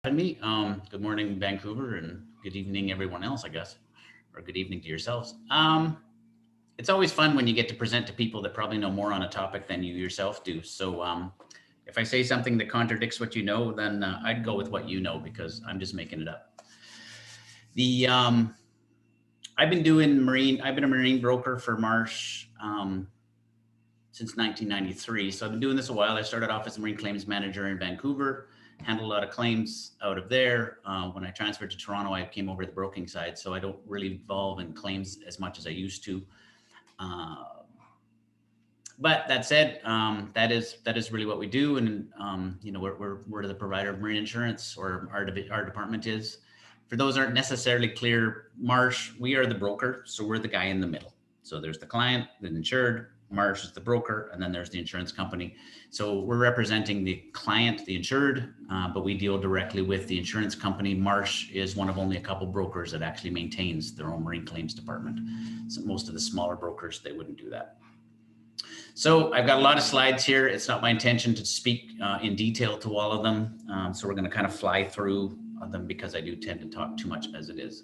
Me. Good morning, Vancouver, and good evening, everyone else, I guess, or good evening to yourselves. It's always fun when you get to present to people that probably know more on a topic than you yourself do. So, if I say something that contradicts what you know, then I'd go with what you know because I'm just making it up. The I've been doing marine. I've been a marine broker for Marsh since 1993. So I've been doing this a while. I started off as a marine claims manager in Vancouver, handled a lot of claims out of there. When I transferred to Toronto, I came over to the broking side. So I don't really involve in claims as much as I used to. Uh, but that said, that is really what we do, and we're the provider of marine insurance, or our department is. For those aren't necessarily clear, Marsh, we are the broker, so we're the guy in the middle. So there's the client, the insured, Marsh is the broker, and then there's the insurance company. So we're representing the client, the insured, but we deal directly with the insurance company. Marsh is one of only a couple brokers that actually maintains their own marine claims department. So most of the smaller brokers, they wouldn't do that. So I've got a lot of slides here. It's not my intention to speak in detail to all of them. So we're going to kind of fly through them because I do tend to talk too much as it is.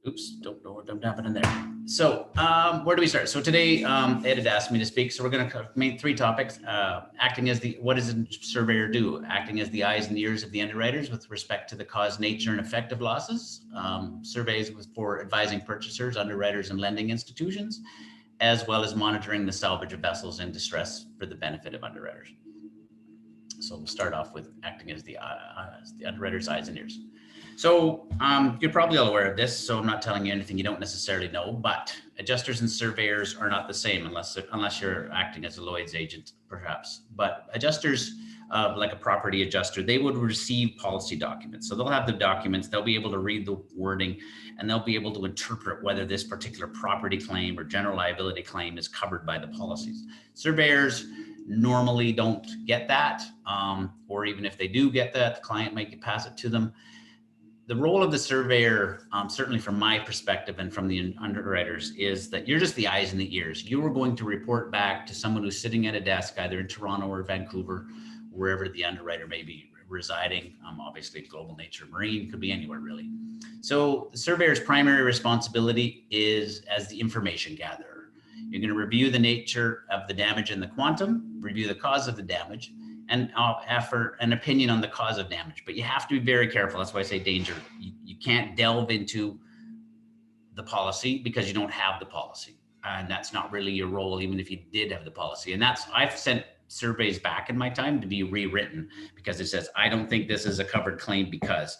Oops, don't know what I'm happening there. So where do we start? So today Ed had asked me to speak. So we're going to make three topics. Acting as what does a surveyor do? Acting as the eyes and ears of the underwriters with respect to the cause, nature, and effect of losses. Surveys for advising purchasers, underwriters, and lending institutions, as well as monitoring the salvage of vessels in distress for the benefit of underwriters. So we'll start off with acting as the underwriter's eyes and ears. So you're probably all aware of this, so I'm not telling you anything you don't necessarily know, but adjusters and surveyors are not the same unless you're acting as a Lloyd's agent, perhaps. But adjusters, like a property adjuster, they would receive policy documents. So they'll have the documents, they'll be able to read the wording, and they'll be able to interpret whether this particular property claim or general liability claim is covered by the policies. Surveyors normally don't get that, or even if they do get that, the client might pass it to them. The role of the surveyor, certainly from my perspective and from the underwriters, is that you're just the eyes and the ears. You are going to report back to someone who's sitting at a desk, either in Toronto or Vancouver, wherever the underwriter may be residing. Obviously, global nature marine could be anywhere really. So the surveyor's primary responsibility is as the information gatherer. You're going to review the nature of the damage and the quantum, review the cause of the damage, and offer an opinion on the cause of damage. But you have to be very careful. That's why I say danger. You can't delve into the policy because you don't have the policy. And that's not really your role, even if you did have the policy. And I've sent surveys back in my time to be rewritten because it says, I don't think this is a covered claim, because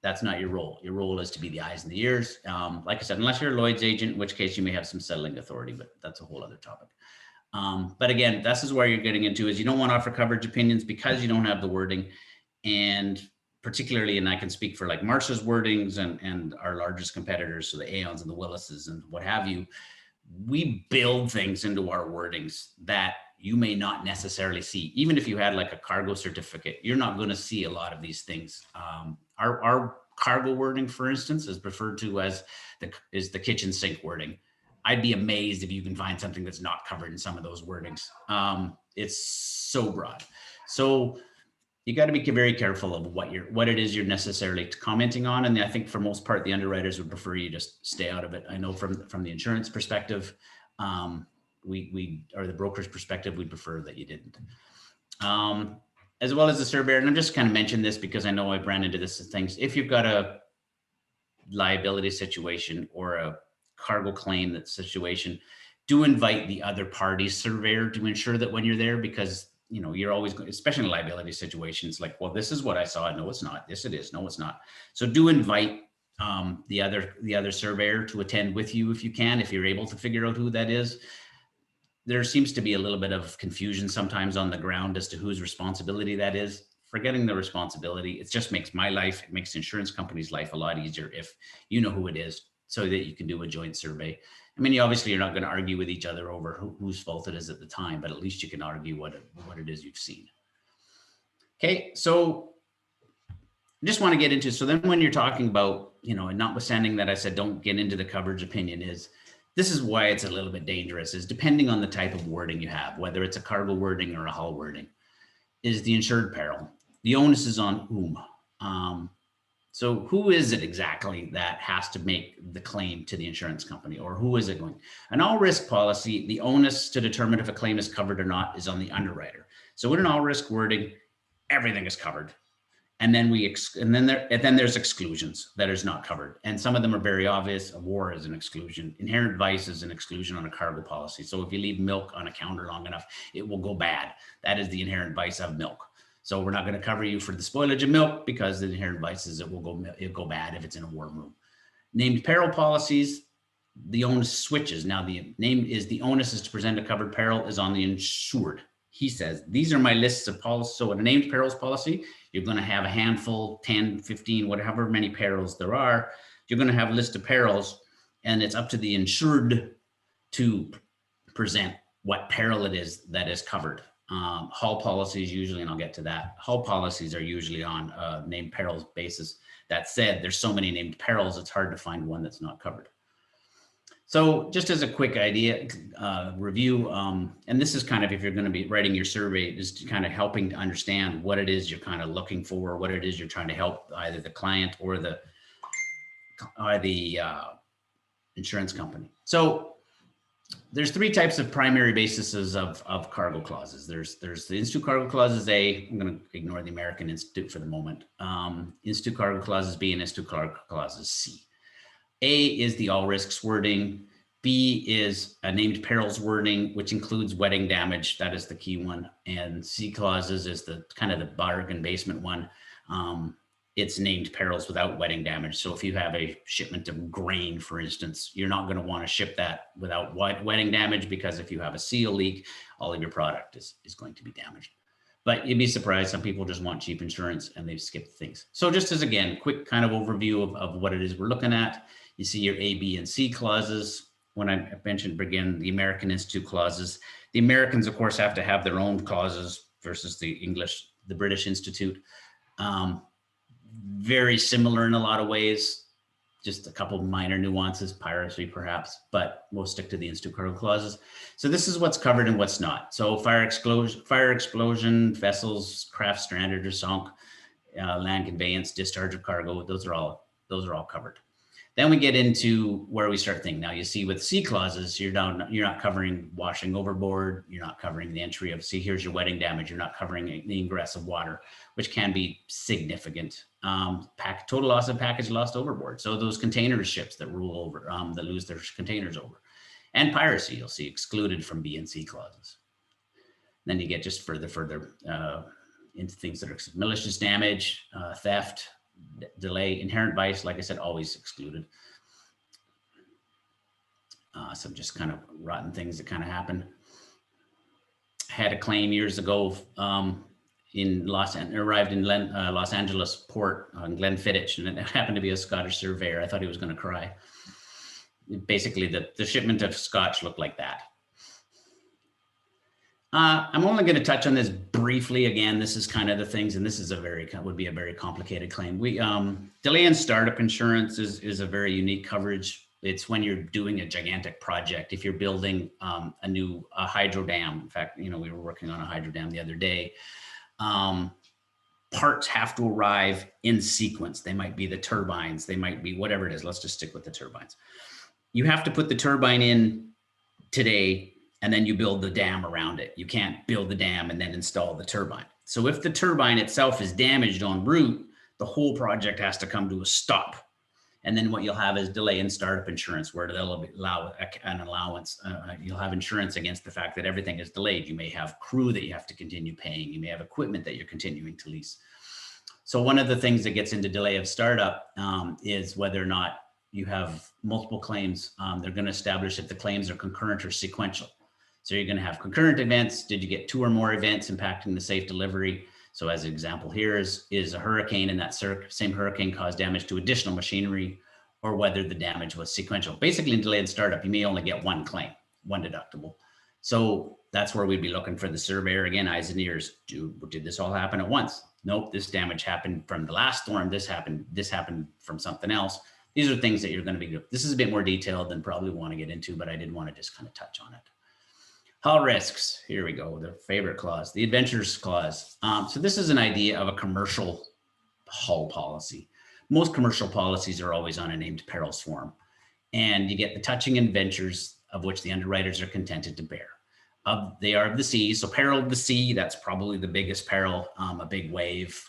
that's not your role. Your role is to be the eyes and the ears. Like I said, unless you're a Lloyd's agent, in which case you may have some settling authority, but that's a whole other topic. But again, this is where you're getting into, is you don't want to offer coverage opinions because you don't have the wording. And particularly, and I can speak for like Marsh's wordings and our largest competitors, so the Aons and the Willises and what have you, we build things into our wordings that you may not necessarily see. Even if you had like a cargo certificate, you're not going to see a lot of these things. Our cargo wording, for instance, is referred to as the kitchen sink wording. I'd be amazed if you can find something that's not covered in some of those wordings. It's so broad. So you got to be very careful of what it is you're necessarily commenting on. And I think for most part, the underwriters would prefer you just stay out of it. I know from the insurance perspective, or the broker's perspective, we'd prefer that you didn't. As well as the surveyor, and I'm just kind of mentioning this because I know I've ran into this things. If you've got a liability situation or a cargo claim, that situation, do invite the other party's surveyor to ensure that when you're there, because you're always, especially in liability situations, like, well, this is what I saw. No, it's not. This it is. No, it's not. So do invite the other surveyor to attend with you if you can, if you're able to figure out who that is. There seems to be a little bit of confusion sometimes on the ground as to whose responsibility that is. Forgetting the responsibility, it just makes my life, it makes the insurance company's life a lot easier if you know who it is, so that you can do a joint survey. I mean, obviously you're not going to argue with each other over whose fault it is at the time, but at least you can argue what it is you've seen. Okay, so I just want to get into, so then when you're talking about, and notwithstanding that I said don't get into the coverage opinion, this is why it's a little bit dangerous, is depending on the type of wording you have, whether it's a cargo wording or a hull wording. is the insured peril. The onus is on whom? So who is it exactly that has to make the claim to the insurance company, or who is it going? An all risk policy, the onus to determine if a claim is covered or not is on the underwriter. So in an all risk wording, everything is covered. And then there's exclusions that is not covered. And some of them are very obvious. A war is an exclusion. Inherent vice is an exclusion on a cargo policy. So if you leave milk on a counter long enough, it will go bad. That is the inherent vice of milk. So we're not going to cover you for the spoilage of milk, because the inherent vice is it'll go bad if it's in a war room. Named peril policies, the onus switches. Now the onus is to present a covered peril is on the insured. He says, these are my lists of policies. So in a named perils policy, you're going to have a handful, 10, 15, whatever many perils there are. You're going to have a list of perils, and it's up to the insured to present what peril it is that is covered. Hull policies usually, and I'll get to that, hull policies are usually on a named perils basis. That said, there's so many named perils, it's hard to find one that's not covered. So just as a quick idea, review, and this is kind of, if you're going to be writing your survey, is kind of helping to understand what it is you're kind of looking for, what it is you're trying to help either the client or the insurance company. So there's three types of primary bases of cargo clauses. There's the Institute Cargo Clauses A. I'm going to ignore the American Institute for the moment. Institute Cargo Clauses B and Institute Cargo Clauses C. A is the all risks wording. B is a named perils wording, which includes wetting damage. That is the key one. And C clauses is the kind of the bargain basement one. It's named perils without wetting damage. So if you have a shipment of grain, for instance, you're not going to want to ship that without wetting damage, because if you have a seal leak, all of your product is going to be damaged. But you'd be surprised, some people just want cheap insurance and they've skipped things. So just as, again, quick kind of overview of what it is we're looking at. You see your A, B, and C clauses. When I mentioned, again, the American Institute clauses, the Americans, of course, have to have their own clauses versus the British Institute. Very similar in a lot of ways, just a couple of minor nuances, piracy perhaps, but we'll stick to the Institute Cargo Clauses. So this is what's covered and what's not. So fire explosion, vessels, craft stranded or sunk, land conveyance, discharge of cargo, those are all covered. Then we get into where we start thinking. Now you see with C clauses, you're not covering washing overboard. You're not covering the entry of, see, here's your wetting damage. You're not covering the ingress of water, which can be significant. Total loss of package lost overboard. So those container ships that roll over, that lose their containers over. And piracy, you'll see excluded from B and C clauses. Then you get just further into things that are malicious damage, theft, delay, inherent vice, like I said, always excluded. Some just kind of rotten things that kind of happen. Had a claim years ago arrived in Los Angeles port on Glenfiddich, and it happened to be a Scottish surveyor. I thought he was going to cry. Basically, the shipment of scotch looked like that. I'm only going to touch on this briefly. Again, this is kind of the things, and this is would be a very complicated claim. Delay in startup insurance is a very unique coverage. It's when you're doing a gigantic project. If you're building a hydro dam, in fact, we were working on a hydro dam the other day. Parts have to arrive in sequence. They might be the turbines. They might be whatever it is. Let's just stick with the turbines. You have to put the turbine in today, and then you build the dam around it. You can't build the dam and then install the turbine. So if the turbine itself is damaged en route, the whole project has to come to a stop. And then what you'll have is delay in startup insurance, where they'll allow an allowance. You'll have insurance against the fact that everything is delayed. You may have crew that you have to continue paying. You may have equipment that you're continuing to lease. So one of the things that gets into delay of startup is whether or not you have multiple claims. They're going to establish if the claims are concurrent or sequential. So you're going to have concurrent events. Did you get 2 or more events impacting the safe delivery? So as an example here is a hurricane, and that same hurricane caused damage to additional machinery, or whether the damage was sequential. Basically, in delay in startup, you may only get one claim, one deductible. So that's where we'd be looking for the surveyor. Again, eyes and ears. Did this all happen at once? Nope, this damage happened from the last storm. This happened from something else. These are things that you're going to be doing. This is a bit more detailed than probably want to get into, but I did want to just kind of touch on it. Hull risks. Here we go. The favorite clause, the adventures clause. So this is an idea of a commercial hull policy. Most commercial policies are always on a named perils form, and you get the touching adventures of which the underwriters are contented to bear. They are of the sea. So peril of the sea, that's probably the biggest peril, a big wave,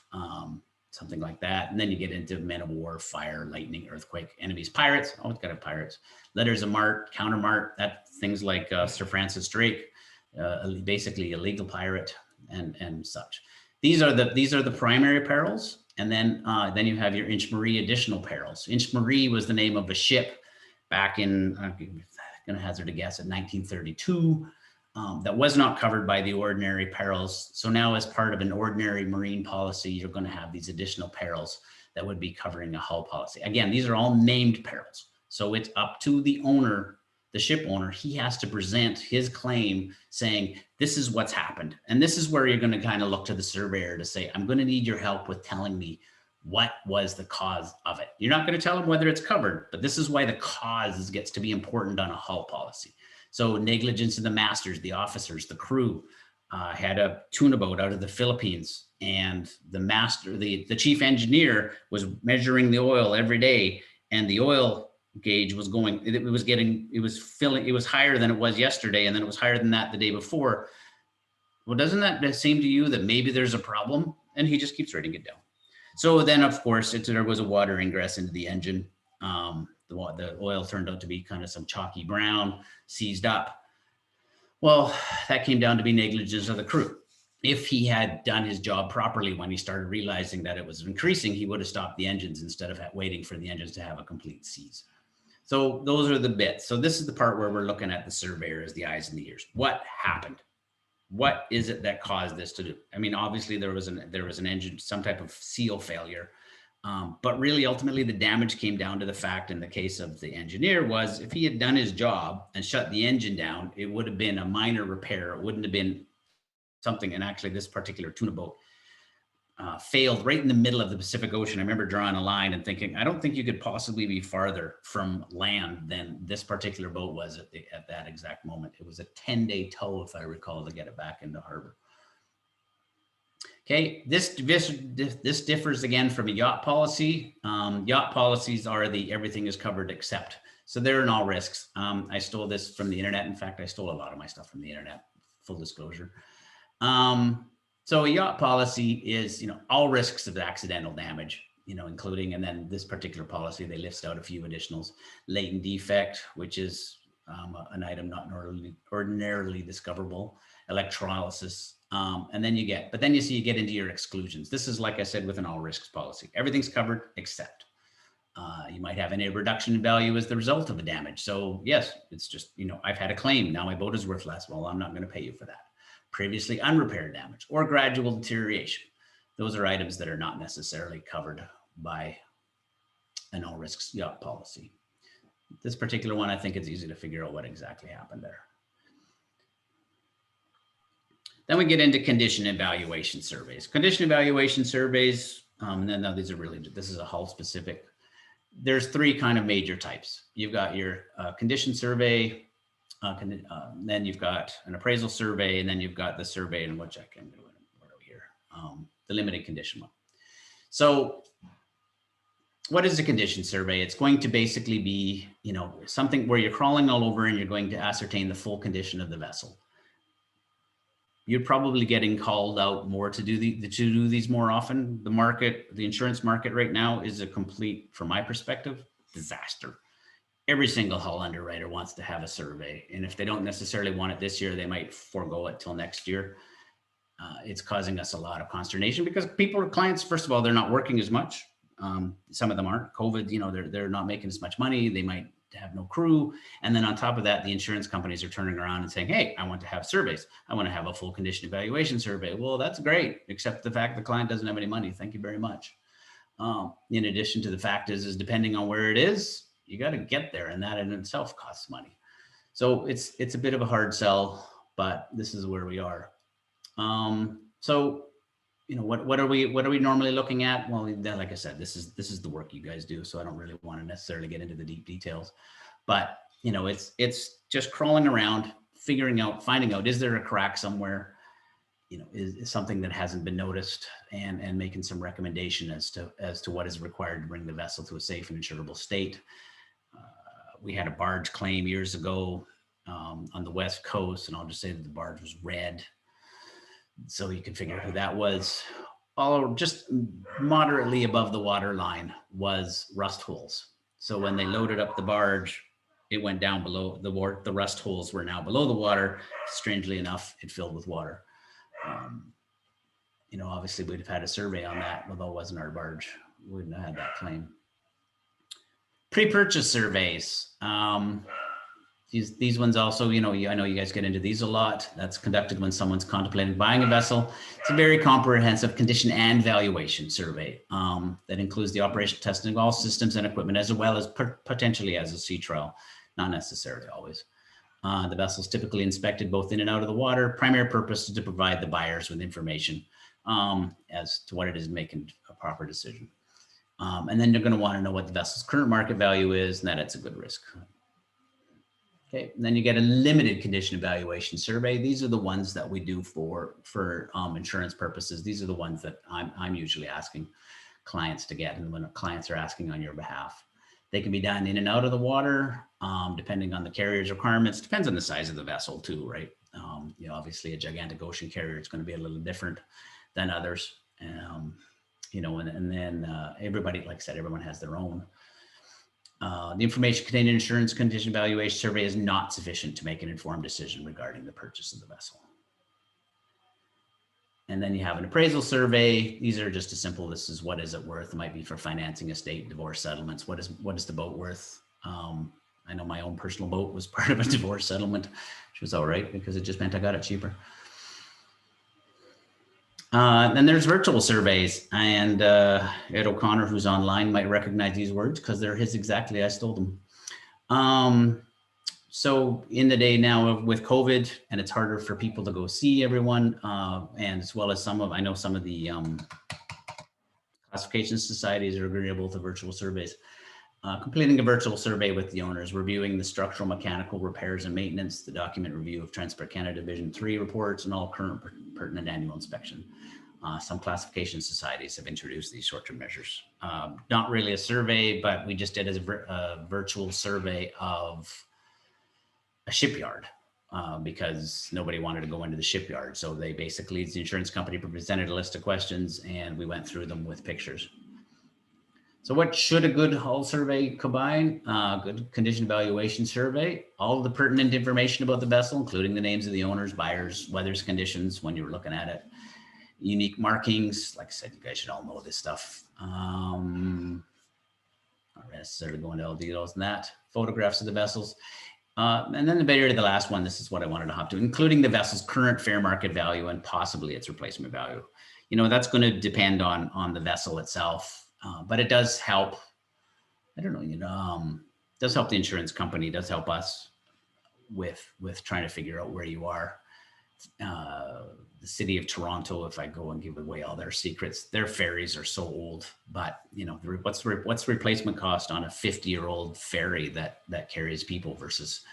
something like that. And then you get into men of war, fire, lightning, earthquake, enemies, pirates. Oh, it's got to have pirates. Letters of marque, countermart, that things like Sir Francis Drake, basically a legal pirate and such. These are the primary perils. And then you have your Inchmarie additional perils. Inchmarie was the name of a ship back in, I'm going to hazard a guess, at 1932. That was not covered by the ordinary perils. So now as part of an ordinary marine policy, you're going to have these additional perils that would be covering a hull policy. Again, these are all named perils. So it's up to the owner, the ship owner. He has to present his claim saying, this is what's happened. And this is where you're going to kind of look to the surveyor to say, I'm going to need your help with telling me what was the cause of it. You're not going to tell him whether it's covered, but this is why the cause gets to be important on a hull policy. So negligence of the masters, the officers, the crew, had a tuna boat out of the Philippines, and the master, the chief engineer was measuring the oil every day, and the oil gauge was going, it was higher than it was yesterday, and then it was higher than that the day before. Well, doesn't that seem to you that maybe there's a problem? And he just keeps writing it down. So then, of course, there was a water ingress into the engine. The oil turned out to be kind of some chalky brown, seized up. Well, that came down to be negligence of the crew. If he had done his job properly when he started realizing that it was increasing, he would have stopped the engines instead of waiting for the engines to have a complete seize. So those are the bits. So this is the part where we're looking at the surveyor as the eyes and the ears. What happened? What is it that caused this to do? I mean, obviously there was an engine, some type of seal failure. But really, ultimately, the damage came down to the fact in the case of the engineer was if he had done his job and shut the engine down, it would have been a minor repair. It wouldn't have been something. And actually, this particular tuna boat failed right in the middle of the Pacific Ocean. I remember drawing a line and thinking, I don't think you could possibly be farther from land than this particular boat was at that exact moment. It was a 10-day tow, if I recall, to get it back into harbor. Okay, this differs again from a yacht policy. Yacht policies are everything is covered except. So they're in all risks. I stole this from the internet. In fact, I stole a lot of my stuff from the internet, full disclosure. So a yacht policy is, all risks of accidental damage, including, and then this particular policy, they list out a few additionals. Latent defect, which is an item not ordinarily discoverable. Electrolysis. And then you get into your exclusions. This is, like I said, with an all risks policy. Everything's covered except you might have any reduction in value as the result of a damage. So yes, it's just, I've had a claim. Now my boat is worth less. Well, I'm not going to pay you for that. Previously unrepaired damage or gradual deterioration. Those are items that are not necessarily covered by an all risks yacht policy. This particular one, I think it's easy to figure out what exactly happened there. Then we get into condition evaluation surveys. Condition evaluation surveys, now these are really, this is a hull specific. There's three kind of major types. You've got your condition survey, then you've got an appraisal survey, and then you've got the survey in which I can do it. Where are we here? The limited condition one. So what is a condition survey? It's going to basically be, something where you're crawling all over and you're going to ascertain the full condition of the vessel. You're probably getting called out more to do these more often. The insurance market right now is a complete, from my perspective, disaster. Every single hull underwriter wants to have a survey. And if they don't necessarily want it this year, they might forego it till next year. It's causing us a lot of consternation because clients, first of all, they're not working as much. Some of them aren't. COVID, they're not making as much money. They might have no crew. And then on top of that, the insurance companies are turning around and saying, hey, I want to have surveys. I want to have a full condition evaluation survey. Well, that's great, except the fact the client doesn't have any money. Thank you very much. In addition to the fact is depending on where it is, you got to get there. And that in itself costs money. So it's a bit of a hard sell, but this is where we are. So, what are we normally looking at? Well, like I said, this is the work you guys do. So I don't really want to necessarily get into the deep details, but it's just crawling around, finding out, is there a crack somewhere? Is something that hasn't been noticed, and making some recommendation as to what is required to bring the vessel to a safe and insurable state. We had a barge claim years ago on the West Coast, and I'll just say that the barge was red. So you can figure out who that was. All just moderately above the water line was rust holes. So when they loaded up the barge, it went down below the water. The rust holes were now below the water. Strangely enough, it filled with water. Obviously we'd have had a survey on that, although it wasn't our barge. We wouldn't have had that claim. Pre-purchase surveys. These ones also, I know you guys get into these a lot. That's conducted when someone's contemplating buying a vessel. It's a very comprehensive condition and valuation survey that includes the operation testing of all systems and equipment, as well as potentially as a sea trial, not necessarily always. The vessel is typically inspected both in and out of the water. Primary purpose is to provide the buyers with information as to what it is making a proper decision. And then they're going to want to know what the vessel's current market value is, and that it's a good risk. Okay, and then you get a limited condition evaluation survey. These are the ones that we do for insurance purposes. These are the ones that I'm usually asking clients to get, and when clients are asking on your behalf. They can be done in and out of the water, depending on the carrier's requirements. Depends on the size of the vessel too, right? Obviously a gigantic ocean carrier is going to be a little different than others. And then everybody, like I said, everyone has their own. The information contained in insurance condition evaluation survey is not sufficient to make an informed decision regarding the purchase of the vessel. And then you have an appraisal survey. These are just a simple, this is what is it worth? It might be for financing estate, divorce settlements. What is the boat worth? I know my own personal boat was part of a divorce settlement, which was all right because it just meant I got it cheaper. Then there's virtual surveys, and Ed O'Connor, who's online, might recognize these words because they're his exactly. I stole them. So in the day now with COVID, and it's harder for people to go see everyone, and as well as I know some of the classification societies are agreeable to virtual surveys. Completing a virtual survey with the owners, reviewing the structural, mechanical repairs and maintenance, the document review of Transport Canada Division 3 reports, and all current pertinent annual inspection. Some classification societies have introduced these short-term measures. Not really a survey, but we just did a virtual survey of a shipyard because nobody wanted to go into the shipyard. So they basically, the insurance company presented a list of questions and we went through them with pictures. So what should a good hull survey combine? Good condition evaluation survey, all of the pertinent information about the vessel, including the names of the owners, buyers, weather's conditions when you're looking at it, unique markings. Like I said, you guys should all know this stuff. Not necessarily go into all details in that. Photographs of the vessels. And then the last one, this is what I wanted to hop to, including the vessel's current fair market value and possibly its replacement value. That's going to depend on the vessel itself. But it does help. I don't know, does help the insurance company, does help us with trying to figure out where you are. The city of Toronto, if I go and give away all their secrets, their ferries are so old, but what's the replacement cost on a 50-year-old ferry that carries people versus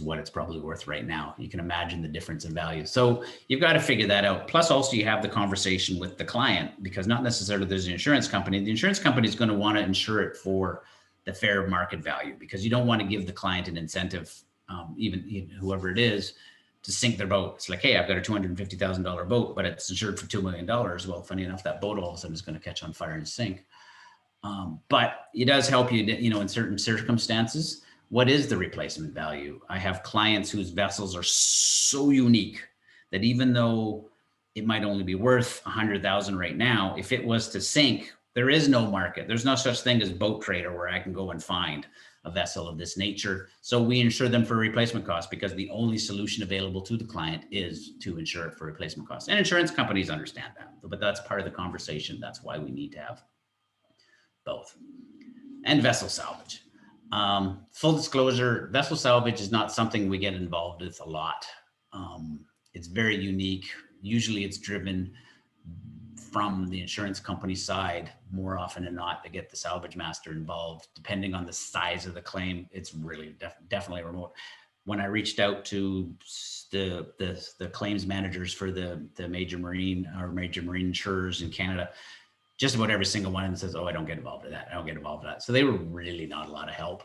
what it's probably worth right now? You can imagine the difference in value. So you've got to figure that out. Plus also you have the conversation with the client, because not necessarily there's an insurance company. The insurance company is going to want to insure it for the fair market value, because you don't want to give the client an incentive, even whoever it is, to sink their boat. It's like, hey, I've got a $250,000 boat, but it's insured for $2 million. Well, funny enough, that boat all of a sudden is going to catch on fire and sink. But it does help you, in certain circumstances. What is the replacement value? I have clients whose vessels are so unique that even though it might only be worth $100,000 right now, if it was to sink, there is no market. There's no such thing as Boat Trader where I can go and find a vessel of this nature. So we insure them for replacement costs, because the only solution available to the client is to insure it for replacement costs. And insurance companies understand that, but that's part of the conversation. That's why we need to have both. And vessel salvage. Full disclosure, vessel salvage is not something we get involved with a lot. It's very unique. Usually it's driven from the insurance company side. More often than not, they get the salvage master involved. Depending on the size of the claim, it's really definitely remote. when I reached out to the claims managers for the major marine insurers in Canada, just about every single one of them says, "Oh, I don't get involved in that. I don't get involved in that." So they were really not a lot of help.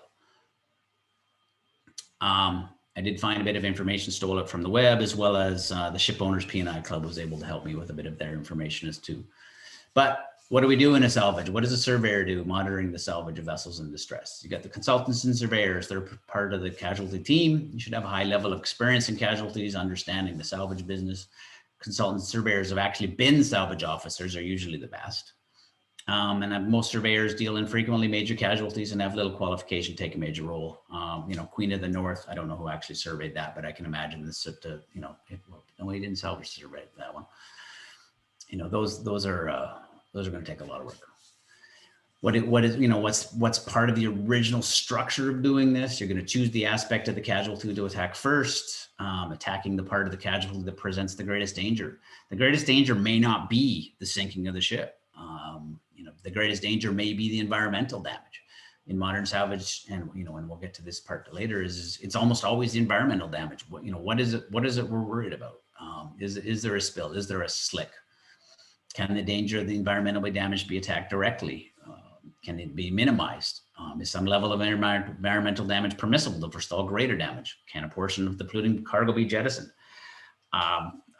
I did find a bit of information, stole it from the web, as well as the Ship Owners P&I Club was able to help me with a bit of their information as to. But what do we do in a salvage? What does a surveyor do monitoring the salvage of vessels in distress? You got the consultants and surveyors. They're part of the casualty team. You should have a high level of experience in casualties, understanding the salvage business. Consultants and surveyors have actually been salvage officers, are usually the best. And most surveyors deal in frequently major casualties and have little qualification to take a major role. Queen of the North, I don't know who actually surveyed that, but I can imagine this, no, he didn't salvage survey that one. Those are going to take a lot of work. What's part of the original structure of doing this? You're going to choose the aspect of the casualty to attack first, attacking the part of the casualty that presents the greatest danger. The greatest danger may not be the sinking of the ship. The greatest danger may be the environmental damage. In modern salvage, and we'll get to this part later, is it's almost always the environmental damage. What is it we're worried about? Is there a spill? Is there a slick? Can the danger of the environmental damage be attacked directly? Can it be minimized? Is some level of environmental damage permissible to forestall greater damage? Can a portion of the polluting cargo be jettisoned?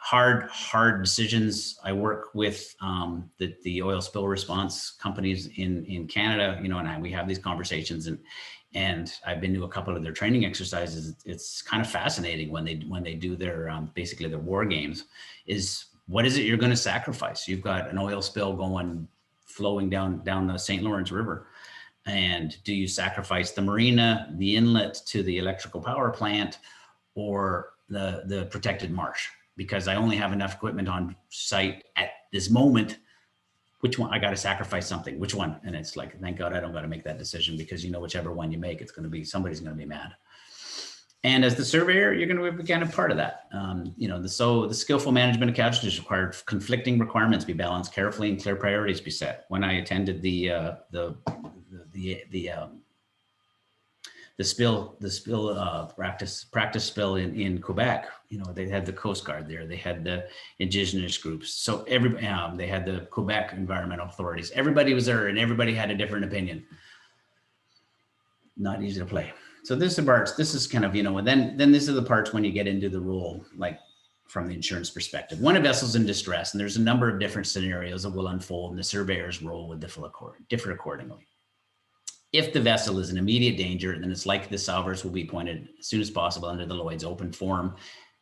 Hard decisions. I work with the oil spill response companies in Canada, and we have these conversations, and I've been to a couple of their training exercises. It's kind of fascinating when they do their basically their war games. Is what is it you're going to sacrifice? You've got an oil spill flowing down the St. Lawrence River, and do you sacrifice the marina, the inlet to the electrical power plant, or the protected marsh? Because I only have enough equipment on site at this moment. Which one? I got to sacrifice something. Which one? And it's like, thank God I don't got to make that decision, because whichever one you make, it's going to be, somebody's going to be mad. And as the surveyor, you're going to be kind of part of that. The skillful management of casualties required conflicting requirements be balanced carefully and clear priorities be set. When I attended the spill practice spill in Quebec, they had the Coast Guard there, they had the indigenous groups, so they had the Quebec environmental authorities. Everybody was there, and everybody had a different opinion. Not easy to play. So this is kind of, and then this is the parts when you get into the role, like from the insurance perspective. When a vessel's in distress, and there's a number of different scenarios that will unfold, and the surveyor's role will differ accordingly. If the vessel is in immediate danger, then it's likely the salvers will be appointed as soon as possible under the Lloyd's open form,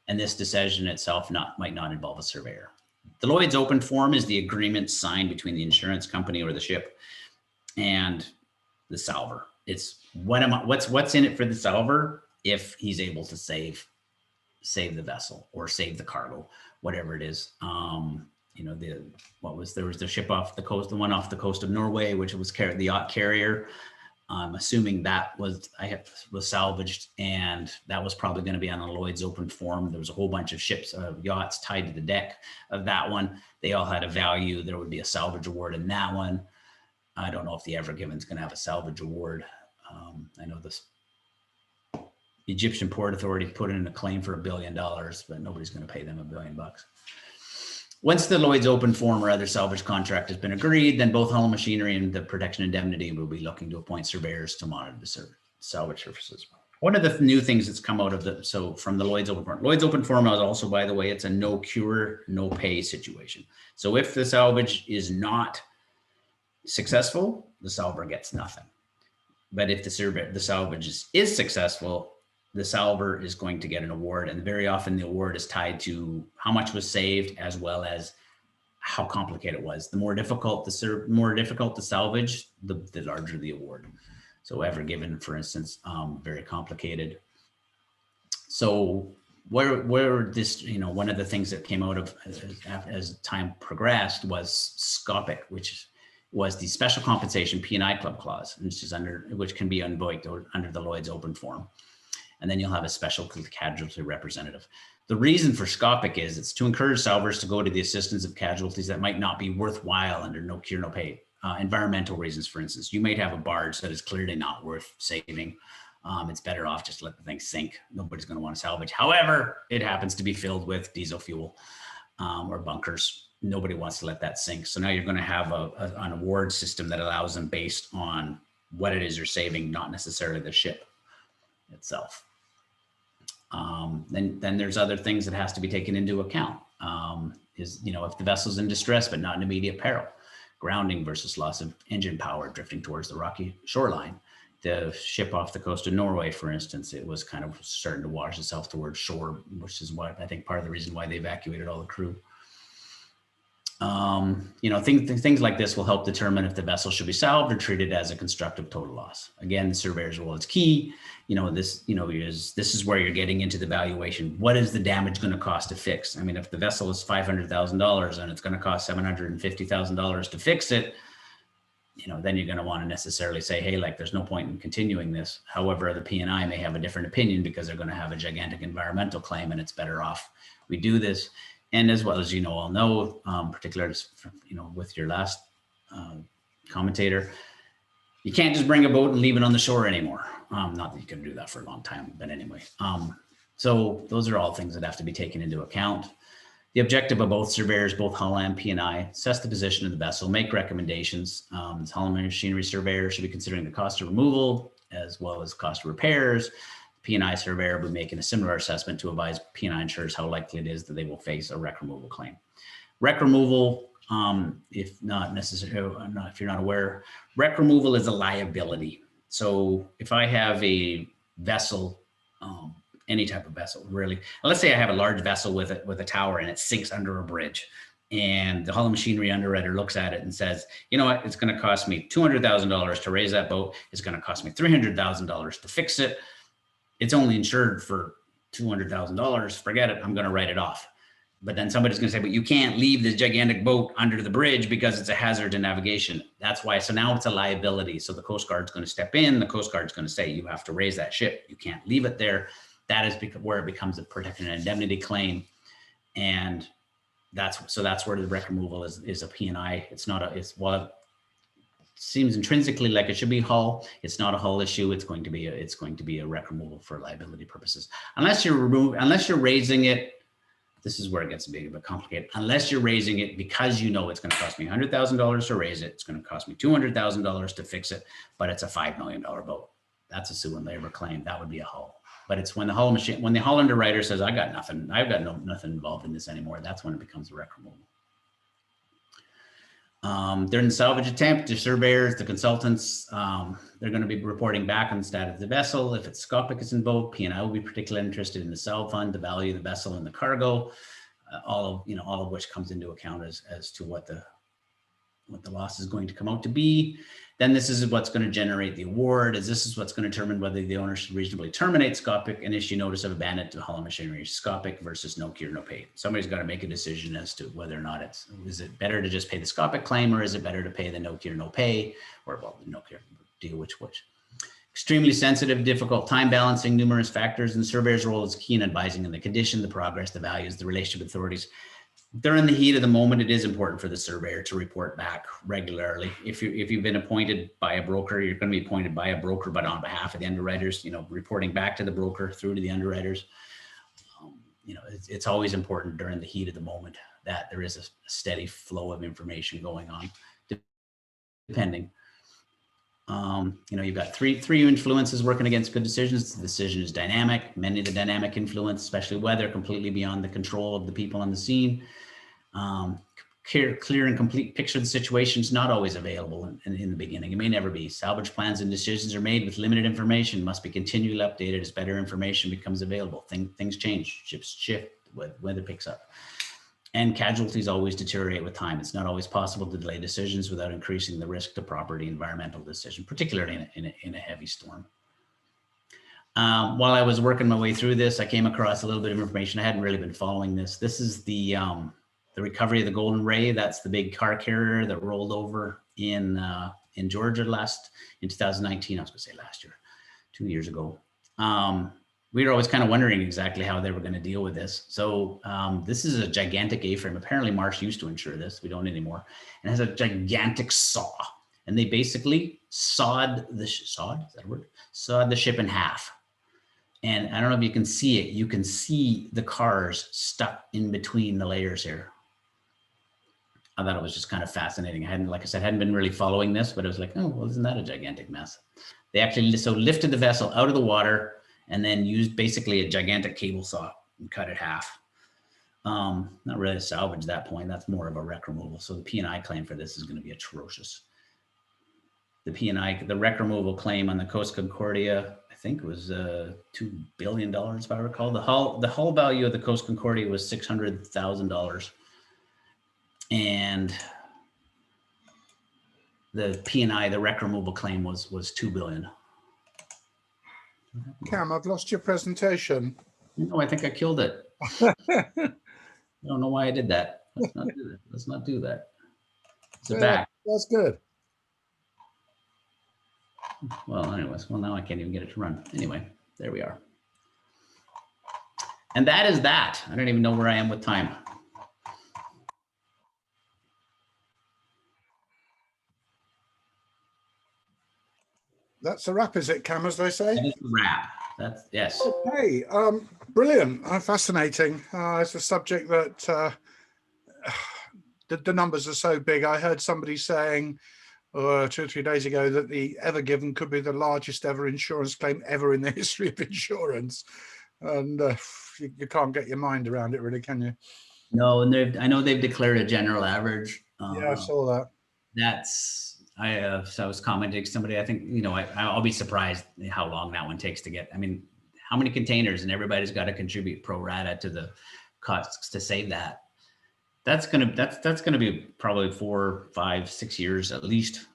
and this decision itself might not involve a surveyor. The Lloyd's open form is the agreement signed between the insurance company or the ship and the salver. It's what's in it for the salver if he's able to save the vessel or save the cargo, whatever it is. There was the ship off the coast, the one off the coast of Norway, which was the yacht carrier. I'm assuming that was salvaged, and that was probably going to be on a Lloyd's open form. There was a whole bunch of ships, yachts tied to the deck of that one. They all had a value. There would be a salvage award in that one. I don't know if the Ever Given's going to have a salvage award. I know this Egyptian Port Authority put in a claim for $1 billion, but nobody's going to pay them $1 billion. Once the Lloyd's open form or other salvage contract has been agreed, then both Hull Machinery and the Protection Indemnity will be looking to appoint surveyors to monitor the salvage services. One of the new things that's come out of from the Lloyd's open form. Lloyd's open form is also, by the way, it's a no cure, no pay situation. So if the salvage is not successful, the salver gets nothing. But if the salvage is successful, the salver is going to get an award, and very often the award is tied to how much was saved as well as how complicated it was. The more difficult the salvage, the larger the award. So Ever Given, for instance, very complicated. So where this, one of the things that came out of as time progressed was SCOPIC, which was the special compensation P&I club clause, which can be invoked under the Lloyd's open form. And then you'll have a special casualty representative. The reason for SCOPIC is it's to encourage salvers to go to the assistance of casualties that might not be worthwhile under no cure, no pay. Environmental reasons, for instance, you might have a barge that is clearly not worth saving. It's better off just let the thing sink. Nobody's going to want to salvage. However, it happens to be filled with diesel fuel or bunkers. Nobody wants to let that sink. So now you're going to have an award system that allows them based on what it is you're saving, not necessarily the ship itself. Then there's other things that has to be taken into account. If the vessel's in distress but not in immediate peril, grounding versus loss of engine power, drifting towards the rocky shoreline. The ship off the coast of Norway, for instance, it was kind of starting to wash itself towards shore, which is what I think part of the reason why they evacuated all the crew. Things like this will help determine if the vessel should be salvaged or treated as a constructive total loss. Again, the surveyor's role is key. This is where you're getting into the valuation. What is the damage going to cost to fix? I mean, if the vessel is $500,000 and it's going to cost $750,000 to fix it, then you're going to want to necessarily say, hey, like, there's no point in continuing this. However, the P&I may have a different opinion because they're going to have a gigantic environmental claim, and it's better off we do this. And as well as all know, particularly with your last commentator, you can't just bring a boat and leave it on the shore anymore. Not that you can do that for a long time, but anyway. So those are all things that have to be taken into account. The objective of both surveyors, both Hull and P&I, assess the position of the vessel, make recommendations. The Hull and Machinery surveyor should be considering the cost of removal as well as cost of repairs. P&I surveyor will be making a similar assessment to advise P&I insurers how likely it is that they will face a wreck removal claim. Wreck removal, if you're not aware, wreck removal is a liability. So if I have a vessel, any type of vessel, really, let's say I have a large vessel with a tower and it sinks under a bridge, and the Hull and Machinery underwriter looks at it and says, you know what, it's going to cost me $200,000 to raise that boat. It's going to cost me $300,000 to fix it. It's only insured for $200,000. Forget it. I'm going to write it off. But then somebody's going to say, but you can't leave this gigantic boat under the bridge because it's a hazard to navigation. That's why. So now it's a liability. So the Coast Guard's going to step in. The Coast Guard's going to say, you have to raise that ship. You can't leave it there. That is where it becomes a protection and indemnity claim. And that's where the wreck removal is a P&I. It seems intrinsically like it should be Hull. It's not a Hull issue. It's going to be a wreck removal for liability purposes. Unless you're raising it, this is where it gets a bit complicated. Unless you're raising it because it's going to cost me $100,000 to raise it, it's going to cost me $200,000 to fix it, but it's a $5 million boat. That's a sue and labor claim. That would be a Hull. But it's when the Hull underwriter says, I've got nothing involved in this anymore, that's when it becomes a wreck removal. During the salvage attempt, the surveyors, the consultants, they're going to be reporting back on the status of the vessel. If it's Scopic is invoked, P&I will be particularly interested in the salve fund, the value of the vessel and the cargo, all of which comes into account as to what the loss is going to come out to be. Then this is what's going to generate the award, this is what's going to determine whether the owner should reasonably terminate Scopic and issue notice of abandonment to Hull and Machinery. Scopic versus no cure, no pay. Somebody's got to make a decision as to whether or not is it better to just pay the Scopic claim, or is it better to pay the no cure, no pay, or the no cure deal, which. Extremely sensitive, difficult, time balancing, numerous factors, and the surveyor's role is key in advising on the condition, the progress, the values, the relationship with authorities. During the heat of the moment, it is important for the surveyor to report back regularly. If you've been appointed by a broker, you're going to be appointed by a broker, but on behalf of the underwriters, reporting back to the broker through to the underwriters. It's always important during the heat of the moment that there is a steady flow of information going on, depending. You've got three influences working against good decisions. The decision is dynamic. Many of the dynamic influence, especially weather, completely beyond the control of the people on the scene. Clear and complete picture of the situation is not always available in the beginning. It may never be. Salvage plans and decisions are made with limited information, must be continually updated as better information becomes available. Things change, ships shift, weather picks up. And casualties always deteriorate with time. It's not always possible to delay decisions without increasing the risk to property environmental decision, particularly in a heavy storm. While I was working my way through this, I came across a little bit of information. I hadn't really been following this. This is the recovery of the Golden Ray. That's the big car carrier that rolled over in Georgia in 2019. I was going to say last year, 2 years ago. We were always kind of wondering exactly how they were going to deal with this. So this is a gigantic A-frame. Apparently Marsh used to insure this. We don't anymore. And it has a gigantic saw. and they basically sawed the ship in half. And I don't know if you can see it. You can see the cars stuck in between the layers here. I thought it was just kind of fascinating. I hadn't, like I said, hadn't been really following this, but it was like, oh, well, isn't that a gigantic mess? They actually lifted the vessel out of the water and then used basically a gigantic cable saw and cut it half. Not really a salvage at that point. That's more of a wreck removal. So the P&I claim for this is going to be atrocious. The P&I, the wreck removal claim on the Coast Concordia, I think was $2 billion, if I recall. The hull value of the Coast Concordia was $600,000. And the P&I, the wreck removal claim was $2 billion. Cam, I've lost your presentation. No, I think I killed it. I don't know why I did that. Let's not do that. Let's not do that. It's back. That's good. Well, anyways, well, now I can't even get it to run. Anyway, there we are. And that is that. I don't even know where I am with time. That's a wrap, is it, Cam, as they say? That is a wrap. That's, yes. Okay, brilliant, fascinating. It's a subject that the numbers are so big. I heard somebody saying 2 or 3 days ago that the Ever Given could be the largest ever insurance claim ever in the history of insurance. And you can't get your mind around it, really, can you? No, and I know they've declared a general average. Yeah, I saw that. That's, so I was commenting to somebody, I think, you know, I'll be surprised how long that one takes to get. I mean, how many containers, and everybody's got to contribute pro rata to the costs to save that. That's gonna be probably 4, 5, 6 years at least.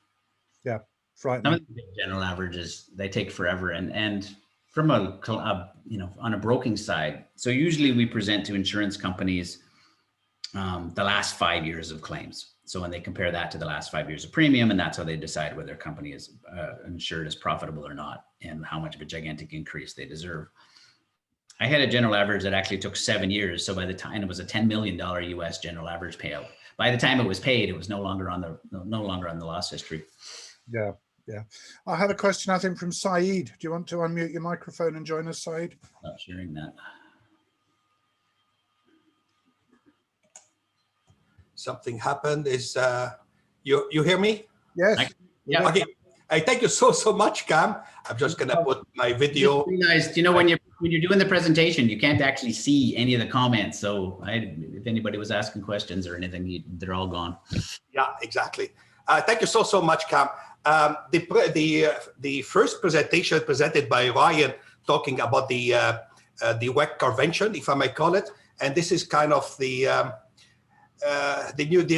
Yeah, frightening. Some of the general averages, they take forever, and from a you know, on a broking side. So usually we present to insurance companies the last 5 years of claims. So when they compare that to the last 5 years of premium, and that's how they decide whether their company is insured as profitable or not, and how much of a gigantic increase they deserve. I had a general average that actually took 7 years. So by the time it was a $10 million US general average payout, by the time it was paid, it was no longer on the loss history. Yeah, yeah. I had a question, I think, from Saeed. Do you want to unmute your microphone and join us, Saeed? Not sharing that. Something happened. Is you hear me? Yes. Yeah. Okay. I thank you so much, Cam. I'm just gonna put my video. Just realized, you know, when you're doing the presentation, you can't actually see any of the comments. So if anybody was asking questions or anything, they're all gone. Yeah, exactly. Thank you so much, Cam. The first presentation presented by Ryan talking about the WEC convention, if I may call it, and this is kind of the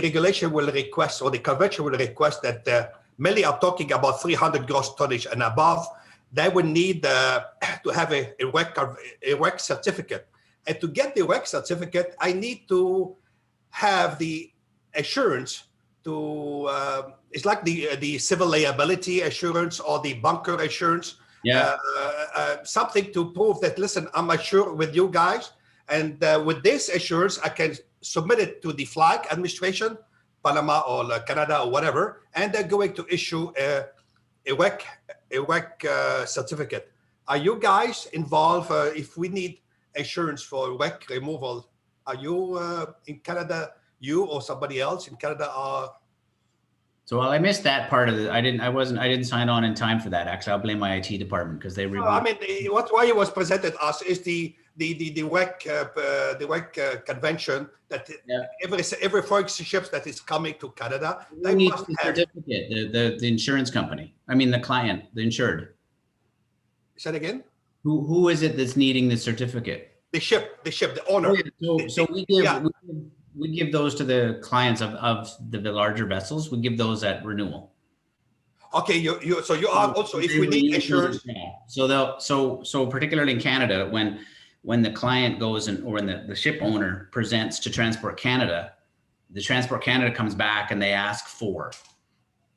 regulation will request, or the convention will request that many are talking about 300 gross tonnage and above. They will need to have a WEC certificate. And to get the WEC certificate, I need to have the assurance to, it's like the civil liability assurance or the bunker assurance. Yeah. Something to prove that, listen, I'm assured with you guys. And with this assurance, I can submit it to the flag administration, Panama or Canada or whatever, and they're going to issue a WEC certificate. Are you guys involved if we need assurance for WEC removal? Are you in Canada, you or somebody else in Canada are? So while I missed that part of it, I didn't sign on in time for that. Actually, I'll blame my IT department because they removed. I mean, why it was presented us is the WEC convention that every foreign ships that is coming to Canada, they needs must the have certificate. The insurance company. I mean, the client, the insured. Say it again. Who is it that's needing the certificate? The ship, the owner. So we give those to the clients of the larger vessels. We give those at renewal. Okay, you are also, if we need assurance. So particularly in Canada, when the client goes or when the ship owner presents to Transport Canada, the Transport Canada comes back and they ask for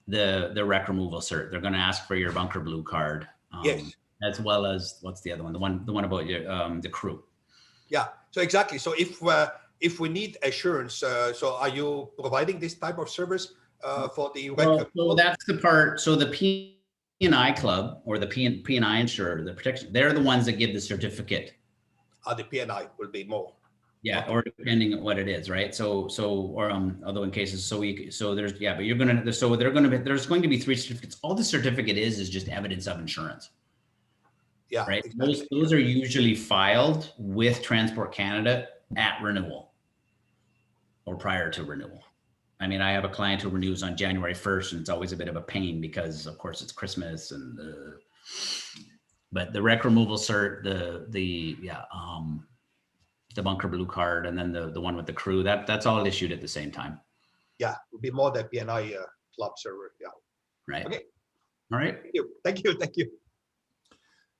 the wreck removal cert. They're going to ask for your bunker blue card, yes, as well as what's the other one? The one about your the crew. Yeah. So exactly. So if we need assurance, so are you providing this type of service for the Well, so that's the part. So the P&I club or the P&I insurer, the protection, they're the ones that give the certificate. The P&I will be more. Yeah, or depending on what it is, right? Although in cases, there's, yeah, but there's going to be 3 certificates. All the certificate is just evidence of insurance. Yeah, Right. exactly. Those are usually filed with Transport Canada at renewal or prior to renewal. I mean, I have a client who renews on January 1st, and it's always a bit of a pain because, of course, it's Christmas and but the wreck removal cert, the bunker blue card, and then the one with the crew, that's all issued at the same time. Yeah, it would be more than P&I club server. Yeah. Right. Okay. All right. Thank you. Thank you.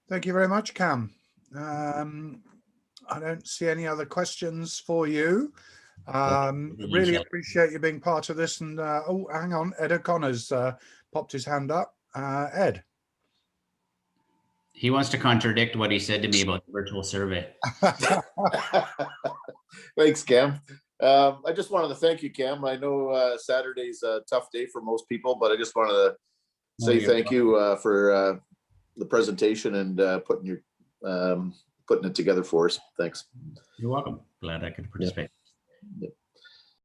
Thank you very much, Cam. I don't see any other questions for you. Really appreciate you being part of this. And oh, hang on, Ed O'Connor's popped his hand up. Ed. He wants to contradict what he said to me about the virtual survey. Thanks, Cam. I just wanted to thank you, Cam. I know Saturday's a tough day for most people, but I just wanted to say thank you for the presentation and putting it together for us. Thanks. You're welcome. Glad I could participate. Yep.